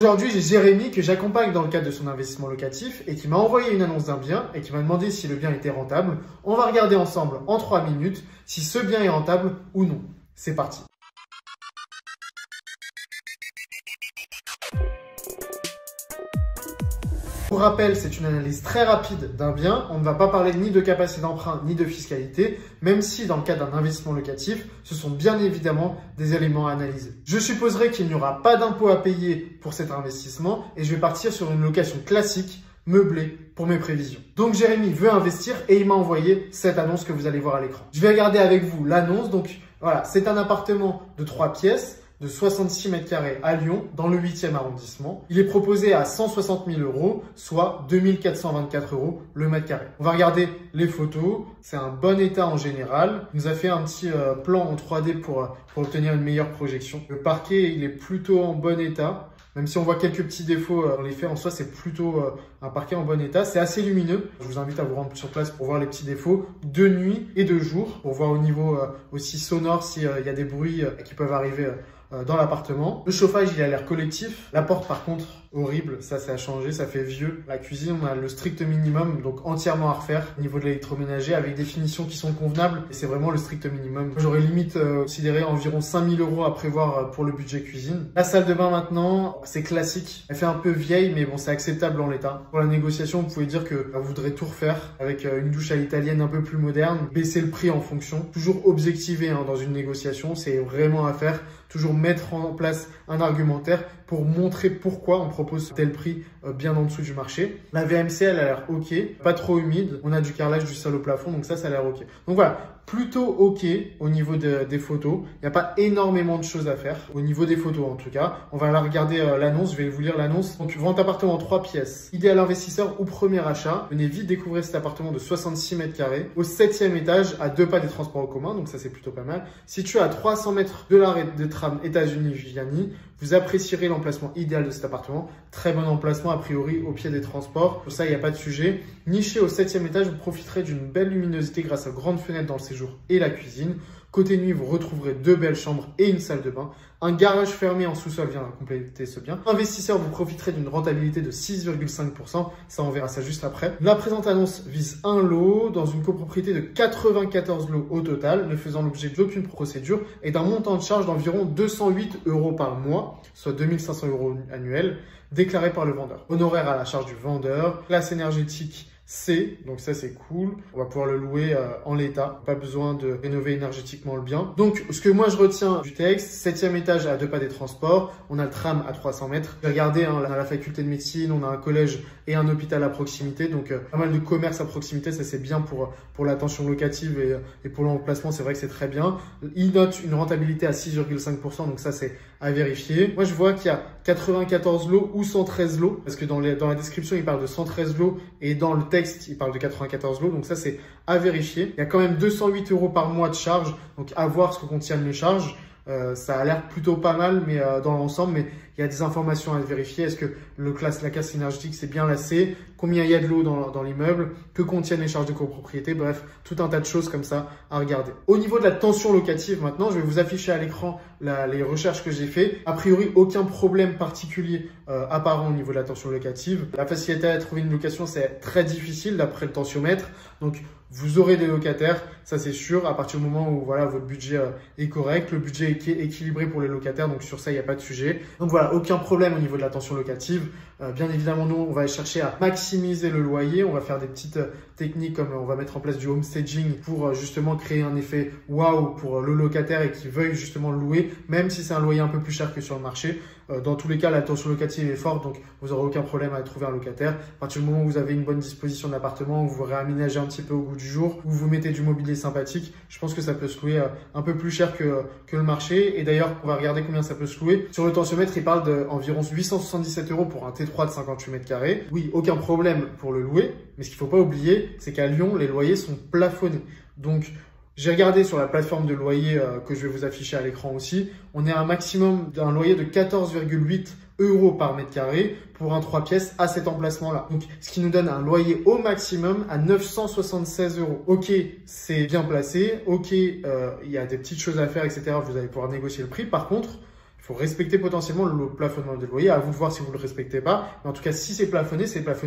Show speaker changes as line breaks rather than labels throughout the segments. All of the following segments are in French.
Aujourd'hui, j'ai Jérémy que j'accompagne dans le cadre de son investissement locatif et qui m'a envoyé une annonce d'un bien et qui m'a demandé si le bien était rentable. On va regarder ensemble en 3 minutes si ce bien est rentable ou non. C'est parti. Pour rappel, c'est une analyse très rapide d'un bien. On ne va pas parler ni de capacité d'emprunt ni de fiscalité, même si dans le cadre d'un investissement locatif, ce sont bien évidemment des éléments à analyser. Je supposerai qu'il n'y aura pas d'impôt à payer pour cet investissement et je vais partir sur une location classique, meublée, pour mes prévisions. Donc Jérémy veut investir et il m'a envoyé cette annonce que vous allez voir à l'écran. Je vais regarder avec vous l'annonce. Donc voilà, c'est un appartement de 3 pièces. De 66 mètres carrés à Lyon, dans le 8e arrondissement. Il est proposé à 160 000 €, soit 2424 € le mètre carré. On va regarder les photos. C'est un bon état en général. Il nous a fait un petit plan en 3D pour obtenir une meilleure projection. Le parquet, il est plutôt en bon état. Même si on voit quelques petits défauts dans les faits, en soi, c'est plutôt un parquet en bon état. C'est assez lumineux. Je vous invite à vous rendre sur place pour voir les petits défauts de nuit et de jour, pour voir au niveau aussi sonore s'il y a des bruits qui peuvent arriver dans l'appartement. Le chauffage, il a l'air collectif. La porte, par contre, horrible. Ça a changé, ça fait vieux. La cuisine, on a le strict minimum, donc entièrement à refaire au niveau de l'électroménager avec des finitions qui sont convenables. Et c'est vraiment le strict minimum. J'aurais limite considéré environ 5 000 € à prévoir pour le budget cuisine. La salle de bain maintenant, c'est classique. Elle fait un peu vieille, mais bon, c'est acceptable en l'état. Pour la négociation, vous pouvez dire que vous voudrez tout refaire avec une douche à l'italienne un peu plus moderne, baisser le prix en fonction. Toujours objectiver dans une négociation, c'est vraiment à faire. Toujours mettre en place un argumentaire pour montrer pourquoi on propose tel prix bien en dessous du marché. La VMC, elle a l'air OK, pas trop humide. On a du carrelage du sol au plafond, donc ça a l'air OK. Donc voilà, plutôt OK au niveau des photos. Il n'y a pas énormément de choses à faire au niveau des photos en tout cas. On va la regarder l'annonce, je vais vous lire l'annonce. Donc vente appartement 3 pièces, idéal investisseur ou premier achat. Venez vite découvrir cet appartement de 66 mètres carrés au 7e étage à 2 pas des transports en commun, donc ça c'est plutôt pas mal. Situé à 300 mètres de l'arrêt de tram États-Unis-Vianney, vous apprécierez l'emplacement idéal de cet appartement. Très bon emplacement a priori au pied des transports. Pour ça, il n'y a pas de sujet. Niché au 7e étage, vous profiterez d'une belle luminosité grâce à grandes fenêtres dans le séjour et la cuisine. Côté nuit, vous retrouverez 2 belles chambres et une salle de bain. Un garage fermé en sous-sol vient compléter ce bien. Investisseur, vous profiterez d'une rentabilité de 6,5%. Ça, on verra ça juste après. La présente annonce vise un lot dans une copropriété de 94 lots au total, ne faisant l'objet d'aucune procédure et d'un montant de charge d'environ 208 € par mois, soit 2500 € annuels, déclaré par le vendeur. Honoraire à la charge du vendeur, classe énergétique C, donc ça c'est cool. On va pouvoir le louer en l'état. Pas besoin de rénover énergétiquement le bien. Donc ce que moi je retiens du texte, 7e étage à 2 pas des transports. On a le tram à 300 mètres. Regardez, on a la faculté de médecine, on a un collège et un hôpital à proximité. Donc pas mal de commerce à proximité, ça c'est bien pour l'attention locative et pour l'emplacement, c'est vrai que c'est très bien. Il note une rentabilité à 6,5%, donc ça c'est à vérifier. Moi je vois qu'il y a 94 lots ou 113 lots, parce que dans la description il parle de 113 lots et dans le texte il parle de 94 lots, donc ça c'est à vérifier. Il y a quand même 208 € par mois de charge, donc à voir ce que contiennent les charges. Ça a l'air plutôt pas mal mais dans l'ensemble, mais il y a des informations à vérifier. Est-ce que la classe énergétique c'est bien la C? Combien il y a de l'eau dans l'immeuble? Que contiennent les charges de copropriété? Bref, tout un tas de choses comme ça à regarder. Au niveau de la tension locative maintenant, je vais vous afficher à l'écran les recherches que j'ai fait. A priori, aucun problème particulier apparent au niveau de la tension locative. La facilité à trouver une location, c'est très difficile d'après le tensiomètre. Donc, vous aurez des locataires, ça c'est sûr, à partir du moment où voilà, votre budget est correct, le budget est équilibré pour les locataires, donc sur ça, il n'y a pas de sujet. Donc voilà, aucun problème au niveau de la tension locative. Bien évidemment, nous, on va chercher à maximiser le loyer. On va faire des petites techniques comme on va mettre en place du home staging pour justement créer un effet waouh pour le locataire et qui veuille justement le louer, même si c'est un loyer un peu plus cher que sur le marché. Dans tous les cas, la tension locative est forte, donc vous n'aurez aucun problème à trouver un locataire. À partir du moment où vous avez une bonne disposition de l'appartement, où vous réaménagez un petit peu au goût du jour, où vous mettez du mobilier sympathique, je pense que ça peut se louer un peu plus cher que le marché. Et d'ailleurs, on va regarder combien ça peut se louer. Sur le tensiomètre, il parle d'environ 877 € pour un T3 de 58 mètres carrés. Oui, aucun problème pour le louer, mais ce qu'il ne faut pas oublier, c'est qu'à Lyon, les loyers sont plafonnés. Donc, j'ai regardé sur la plateforme de loyer que je vais vous afficher à l'écran aussi. On est à un maximum d'un loyer de 14,8 € par mètre carré pour un 3 pièces à cet emplacement-là. Donc, ce qui nous donne un loyer au maximum à 976 €. Ok, c'est bien placé. Ok, il y a des petites choses à faire, etc. Vous allez pouvoir négocier le prix. Par contre, il faut respecter potentiellement le plafonnement des loyers. À vous de voir si vous le respectez pas. Mais en tout cas, si c'est plafonné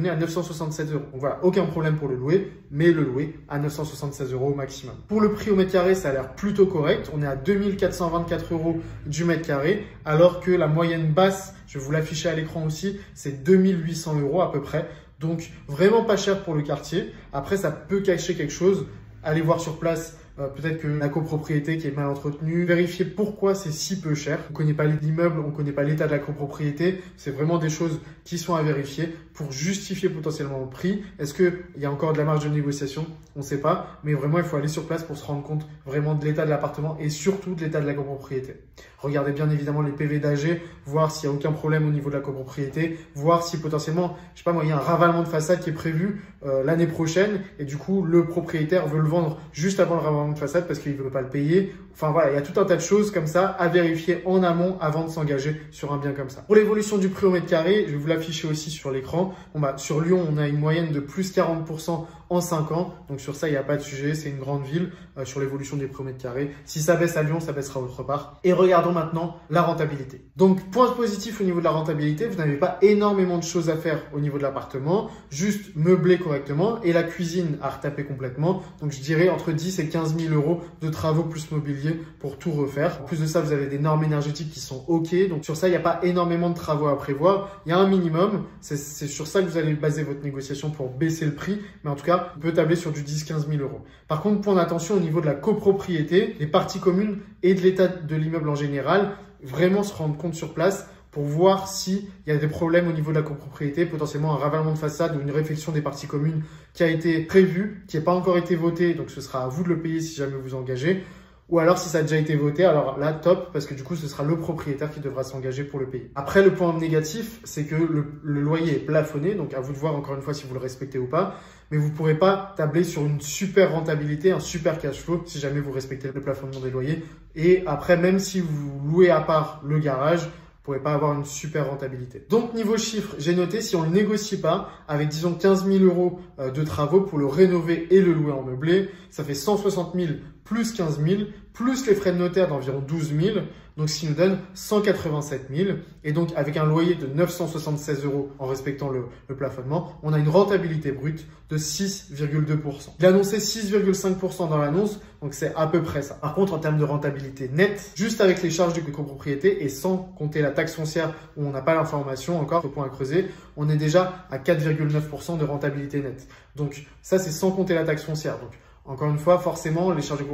à 967 €. Donc voilà, aucun problème pour le louer, mais le louer à 976 € au maximum. Pour le prix au mètre carré, ça a l'air plutôt correct. On est à 2424 € du mètre carré, alors que la moyenne basse, je vais vous l'afficher à l'écran aussi, c'est 2800 € à peu près. Donc vraiment pas cher pour le quartier. Après, ça peut cacher quelque chose. Allez voir sur place. Peut-être que la copropriété qui est mal entretenue, vérifier pourquoi c'est si peu cher. On ne connaît pas l'immeuble, on ne connaît pas l'état de la copropriété. C'est vraiment des choses qui sont à vérifier pour justifier potentiellement le prix. Est-ce qu'il y a encore de la marge de négociation? On ne sait pas, mais vraiment il faut aller sur place pour se rendre compte vraiment de l'état de l'appartement et surtout de l'état de la copropriété. Regardez bien évidemment les PV d'AG, voir s'il n'y a aucun problème au niveau de la copropriété, voir si potentiellement, je sais pas moi, il y a un ravalement de façade qui est prévu l'année prochaine et du coup le propriétaire veut le vendre juste avant le ravalement de façade parce qu'il ne veut pas le payer. Enfin voilà, il y a tout un tas de choses comme ça à vérifier en amont avant de s'engager sur un bien comme ça. Pour l'évolution du prix au mètre carré, je vais vous l'afficher aussi sur l'écran. Bon bah, sur Lyon, on a une moyenne de plus 40% en 5 ans. Donc sur ça, il n'y a pas de sujet, c'est une grande ville sur l'évolution des prix au mètre carré. Si ça baisse à Lyon, ça baissera autre part. Et regardons maintenant la rentabilité. Donc point positif au niveau de la rentabilité, vous n'avez pas énormément de choses à faire au niveau de l'appartement, juste meubler correctement et la cuisine à retaper complètement. Donc je dirais entre 10 et 15 000 € de travaux plus mobilier pour tout refaire. En plus de ça, vous avez des normes énergétiques qui sont OK. Donc sur ça, il n'y a pas énormément de travaux à prévoir. Il y a un minimum. C'est sur ça que vous allez baser votre négociation pour baisser le prix. Mais en tout cas, on peut tabler sur du 10-15 000 €. Par contre, point d'attention au niveau de la copropriété, les parties communes et de l'état de l'immeuble en général, vraiment se rendre compte sur place pour voir s'il y a des problèmes au niveau de la copropriété, potentiellement un ravalement de façade ou une réfection des parties communes qui a été prévue, qui n'a pas encore été votée, donc ce sera à vous de le payer si jamais vous engagez. Ou alors, si ça a déjà été voté, alors là, top, parce que du coup, ce sera le propriétaire qui devra s'engager pour le payer. Après, le point négatif, c'est que le loyer est plafonné, donc à vous de voir encore une fois si vous le respectez ou pas. Mais vous ne pourrez pas tabler sur une super rentabilité, un super cash flow si jamais vous respectez le plafonnement des loyers. Et après, même si vous louez à part le garage, vous ne pourrez pas avoir une super rentabilité. Donc, niveau chiffre, j'ai noté, si on ne le négocie pas, avec disons 15 000 € de travaux pour le rénover et le louer en meublé, ça fait 160 000 plus 15 000, plus les frais de notaire d'environ 12 000, donc ce qui nous donne 187 000. Et donc, avec un loyer de 976 € en respectant le plafonnement, on a une rentabilité brute de 6,2%. Il a annoncé 6,5% dans l'annonce, donc c'est à peu près ça. Par contre, en termes de rentabilité nette, juste avec les charges de copropriété et sans compter la taxe foncière où on n'a pas l'information encore, ce point à creuser, on est déjà à 4,9% de rentabilité nette. Donc ça, c'est sans compter la taxe foncière. Donc, encore une fois, forcément, les charges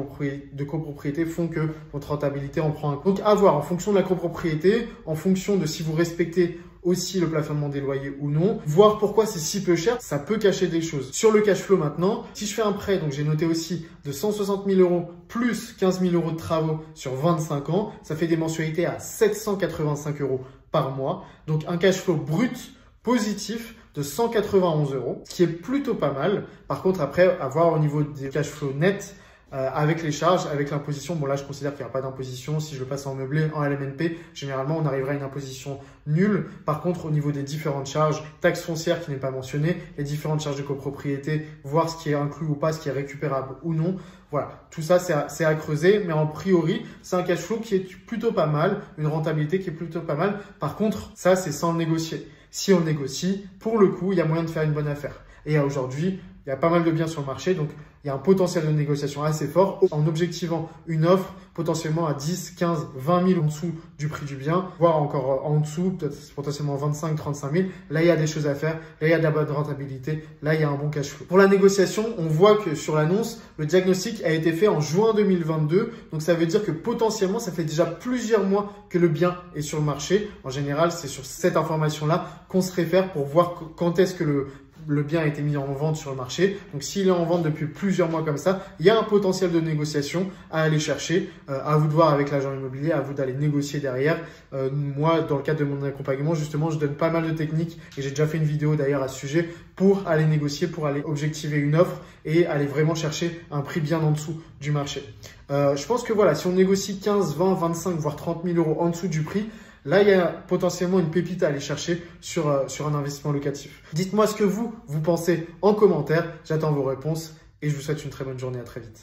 de copropriété font que votre rentabilité en prend un compte. Donc, à voir en fonction de la copropriété, en fonction de si vous respectez aussi le plafonnement des loyers ou non, voir pourquoi c'est si peu cher, ça peut cacher des choses. Sur le cash flow maintenant, si je fais un prêt, donc j'ai noté aussi de 160 000 € plus 15 000 € de travaux sur 25 ans, ça fait des mensualités à 785 € par mois. Donc, un cash flow brut positif de 191 €, ce qui est plutôt pas mal. Par contre, après, à voir au niveau des cash flow nets, avec les charges, avec l'imposition, bon là je considère qu'il n'y a pas d'imposition. Si je le passe en meublé, en LMNP, généralement on arriverait à une imposition nulle. Par contre, au niveau des différentes charges, taxe foncière qui n'est pas mentionnée, les différentes charges de copropriété, voir ce qui est inclus ou pas, ce qui est récupérable ou non. Voilà, tout ça c'est à creuser, mais en priori, c'est un cash flow qui est plutôt pas mal, une rentabilité qui est plutôt pas mal. Par contre, ça c'est sans le négocier. Si on négocie, pour le coup, il y a moyen de faire une bonne affaire. Et aujourd'hui, il y a pas mal de biens sur le marché, donc il y a un potentiel de négociation assez fort en objectivant une offre potentiellement à 10, 15, 20 000 en dessous du prix du bien, voire encore en dessous, peut-être potentiellement 25, 35 000. Là, il y a des choses à faire. Là, il y a de la bonne rentabilité. Là, il y a un bon cash flow. Pour la négociation, on voit que sur l'annonce, le diagnostic a été fait en juin 2022. Donc, ça veut dire que potentiellement, ça fait déjà plusieurs mois que le bien est sur le marché. En général, c'est sur cette information-là qu'on se réfère pour voir quand est-ce que le bien a été mis en vente sur le marché. Donc, s'il est en vente depuis plusieurs mois comme ça, il y a un potentiel de négociation à aller chercher. À vous de voir avec l'agent immobilier, à vous d'aller négocier derrière. Moi, dans le cadre de mon accompagnement, justement, je donne pas mal de techniques et j'ai déjà fait une vidéo d'ailleurs à ce sujet pour aller négocier, pour aller objectiver une offre et aller vraiment chercher un prix bien en dessous du marché. Je pense que voilà, si on négocie 15, 20, 25, voire 30 000 € en dessous du prix, là, il y a potentiellement une pépite à aller chercher sur un investissement locatif. Dites-moi ce que vous pensez en commentaire. J'attends vos réponses et je vous souhaite une très bonne journée. À très vite.